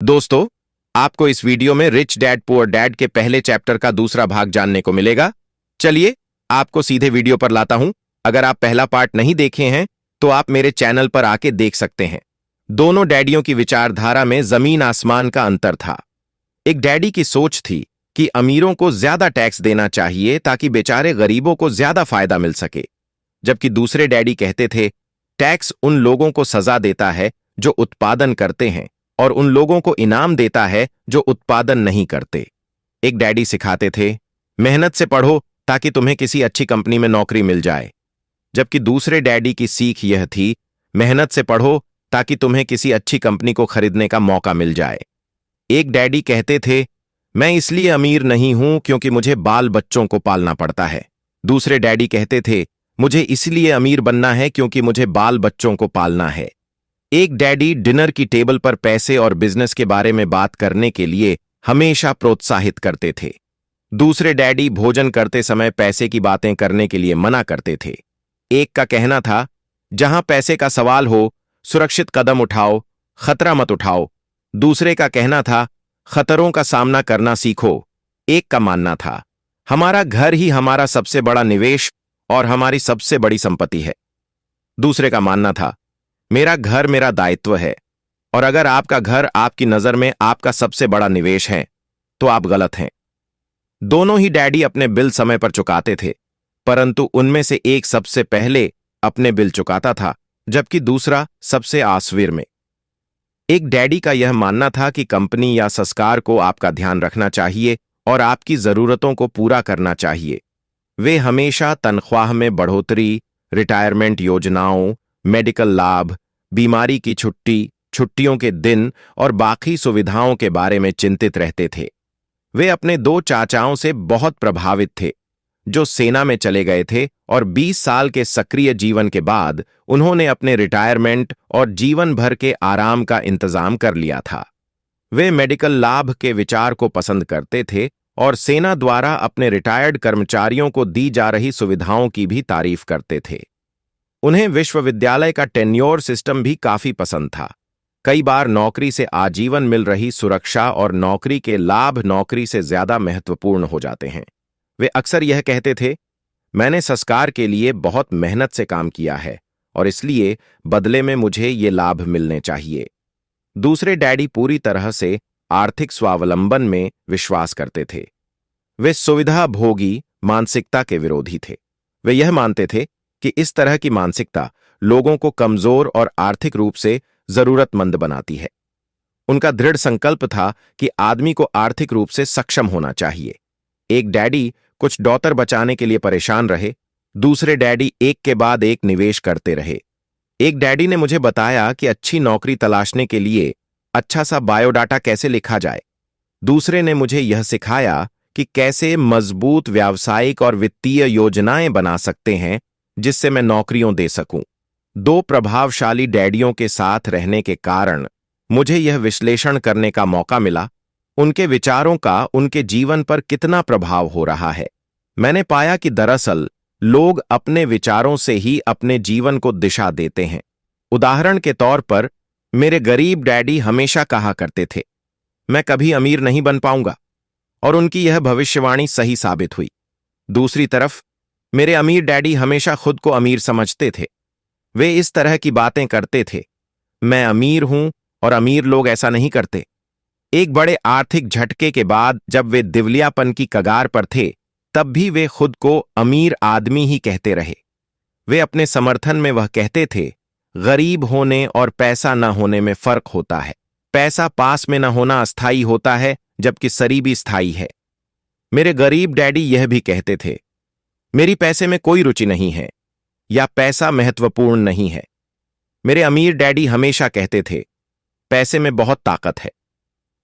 दोस्तों, आपको इस वीडियो में रिच डैड पुअर डैड के पहले चैप्टर का दूसरा भाग जानने को मिलेगा। चलिए आपको सीधे वीडियो पर लाता हूं। अगर आप पहला पार्ट नहीं देखे हैं तो आप मेरे चैनल पर आके देख सकते हैं। दोनों डैडियों की विचारधारा में जमीन आसमान का अंतर था। एक डैडी की सोच थी कि अमीरों को ज्यादा टैक्स देना चाहिए ताकि बेचारे गरीबों को ज्यादा फायदा मिल सके, जबकि दूसरे डैडी कहते थे टैक्स उन लोगों को सजा देता है जो उत्पादन करते हैं और उन लोगों को इनाम देता है जो उत्पादन नहीं करते। एक डैडी सिखाते थे मेहनत से पढ़ो ताकि तुम्हें किसी अच्छी कंपनी में नौकरी मिल जाए, जबकि दूसरे डैडी की सीख यह थी मेहनत से पढ़ो ताकि तुम्हें किसी अच्छी कंपनी को खरीदने का मौका मिल जाए। एक डैडी कहते थे मैं इसलिए अमीर नहीं हूं क्योंकि मुझे बाल बच्चों को पालना पड़ता है। दूसरे डैडी कहते थे मुझे इसलिए अमीर बनना है क्योंकि मुझे बाल बच्चों को पालना है। एक डैडी डिनर की टेबल पर पैसे और बिजनेस के बारे में बात करने के लिए हमेशा प्रोत्साहित करते थे। दूसरे डैडी भोजन करते समय पैसे की बातें करने के लिए मना करते थे। एक का कहना था जहां पैसे का सवाल हो सुरक्षित कदम उठाओ, खतरा मत उठाओ। दूसरे का कहना था खतरों का सामना करना सीखो। एक का मानना था हमारा घर ही हमारा सबसे बड़ा निवेश और हमारी सबसे बड़ी संपत्ति है। दूसरे का मानना था मेरा घर मेरा दायित्व है, और अगर आपका घर आपकी नजर में आपका सबसे बड़ा निवेश है तो आप गलत हैं। दोनों ही डैडी अपने बिल समय पर चुकाते थे, परंतु उनमें से एक सबसे पहले अपने बिल चुकाता था जबकि दूसरा सबसे आसविर में। एक डैडी का यह मानना था कि कंपनी या संस्कार को आपका ध्यान रखना चाहिए और आपकी जरूरतों को पूरा करना चाहिए। वे हमेशा तनख्वाह में बढ़ोतरी, रिटायरमेंट योजनाओं, मेडिकल लाभ, बीमारी की छुट्टी, छुट्टियों के दिन और बाकी सुविधाओं के बारे में चिंतित रहते थे। वे अपने दो चाचाओं से बहुत प्रभावित थे जो सेना में चले गए थे, और 20 साल के सक्रिय जीवन के बाद उन्होंने अपने रिटायरमेंट और जीवन भर के आराम का इंतजाम कर लिया था। वे मेडिकल लाभ के विचार को पसंद करते थे और सेना द्वारा अपने रिटायर्ड कर्मचारियों को दी जा रही सुविधाओं की भी तारीफ करते थे। उन्हें विश्वविद्यालय का टेन्योर सिस्टम भी काफी पसंद था। कई बार नौकरी से आजीवन मिल रही सुरक्षा और नौकरी के लाभ नौकरी से ज्यादा महत्वपूर्ण हो जाते हैं। वे अक्सर यह कहते थे मैंने संस्कार के लिए बहुत मेहनत से काम किया है और इसलिए बदले में मुझे ये लाभ मिलने चाहिए। दूसरे डैडी पूरी तरह से आर्थिक स्वावलंबन में विश्वास करते थे। वे सुविधा भोगी मानसिकता के विरोधी थे। वे यह मानते थे कि इस तरह की मानसिकता लोगों को कमजोर और आर्थिक रूप से जरूरतमंद बनाती है। उनका दृढ़ संकल्प था कि आदमी को आर्थिक रूप से सक्षम होना चाहिए। एक डैडी कुछ डॉलर बचाने के लिए परेशान रहे, दूसरे डैडी एक के बाद एक निवेश करते रहे। एक डैडी ने मुझे बताया कि अच्छी नौकरी तलाशने के लिए अच्छा सा बायोडाटा कैसे लिखा जाए। दूसरे ने मुझे यह सिखाया कि कैसे मजबूत व्यावसायिक और वित्तीय योजनाएं बना सकते हैं जिससे मैं नौकरियों दे सकूं। दो प्रभावशाली डैडियों के साथ रहने के कारण मुझे यह विश्लेषण करने का मौका मिला उनके विचारों का उनके जीवन पर कितना प्रभाव हो रहा है। मैंने पाया कि दरअसल लोग अपने विचारों से ही अपने जीवन को दिशा देते हैं। उदाहरण के तौर पर मेरे गरीब डैडी हमेशा कहा करते थे मैं कभी अमीर नहीं बन पाऊंगा, और उनकी यह भविष्यवाणी सही साबित हुई। दूसरी तरफ मेरे अमीर डैडी हमेशा खुद को अमीर समझते थे। वे इस तरह की बातें करते थे मैं अमीर हूं और अमीर लोग ऐसा नहीं करते। एक बड़े आर्थिक झटके के बाद जब वे दिवालियापन की कगार पर थे तब भी वे खुद को अमीर आदमी ही कहते रहे। वे अपने समर्थन में वह कहते थे गरीब होने और पैसा न होने में फर्क होता है। पैसा पास में न होना अस्थायी होता है जबकि शरीबी स्थायी है। मेरे गरीब डैडी यह भी कहते थे मेरी पैसे में कोई रुचि नहीं है या पैसा महत्वपूर्ण नहीं है। मेरे अमीर डैडी हमेशा कहते थे पैसे में बहुत ताकत है।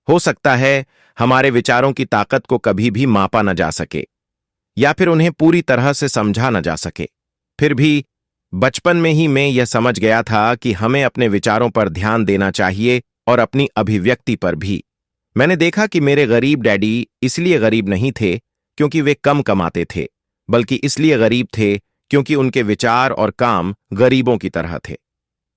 हो सकता है हमारे विचारों की ताकत को कभी भी मापा न जा सके या फिर उन्हें पूरी तरह से समझा न जा सके, फिर भी बचपन में ही मैं यह समझ गया था कि हमें अपने विचारों पर ध्यान देना चाहिए और अपनी अभिव्यक्ति पर भी। मैंने देखा कि मेरे गरीब डैडी इसलिए गरीब नहीं थे क्योंकि वे कम कमाते थे, बल्कि इसलिए गरीब थे क्योंकि उनके विचार और काम गरीबों की तरह थे।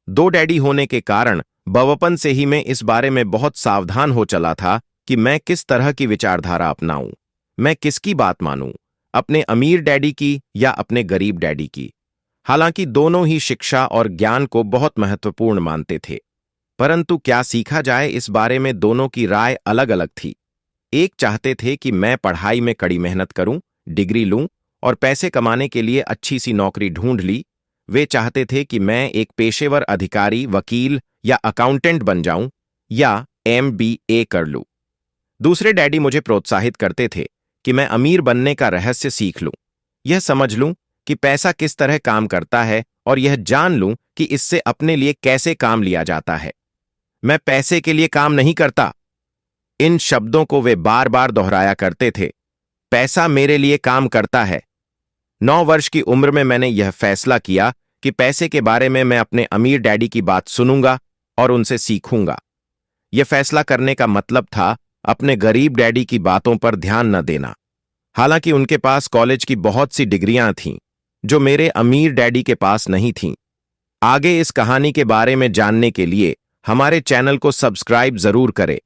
दो डैडी होने के कारण बचपन से ही मैं इस बारे में बहुत सावधान हो चला था कि मैं किस तरह की विचारधारा अपनाऊं, मैं किसकी बात मानूं, अपने अमीर डैडी की या अपने गरीब डैडी की। हालांकि दोनों ही शिक्षा और ज्ञान को बहुत महत्वपूर्ण मानते थे, परंतु क्या सीखा जाए इस बारे में दोनों की राय अलग अलग थी। एक चाहते थे कि मैं पढ़ाई में कड़ी मेहनत करूं, डिग्री लूं और पैसे कमाने के लिए अच्छी सी नौकरी ढूंढ ली। वे चाहते थे कि मैं एक पेशेवर अधिकारी, वकील या अकाउंटेंट बन जाऊं या MBA कर लूं। दूसरे डैडी मुझे प्रोत्साहित करते थे कि मैं अमीर बनने का रहस्य सीख लूं, यह समझ लूं कि पैसा किस तरह काम करता है और यह जान लूं कि इससे अपने लिए कैसे काम लिया जाता है। मैं पैसे के लिए काम नहीं करता, इन शब्दों को वे बार बार दोहराया करते थे। पैसा मेरे लिए काम करता है। 9 वर्ष की उम्र में मैंने यह फैसला किया कि पैसे के बारे में मैं अपने अमीर डैडी की बात सुनूंगा और उनसे सीखूंगा। यह फैसला करने का मतलब था अपने गरीब डैडी की बातों पर ध्यान न देना। हालांकि उनके पास कॉलेज की बहुत सी डिग्रियां थीं जो मेरे अमीर डैडी के पास नहीं थीं। आगे इस कहानी के बारे में जानने के लिए हमारे चैनल को सब्सक्राइब जरूर करें।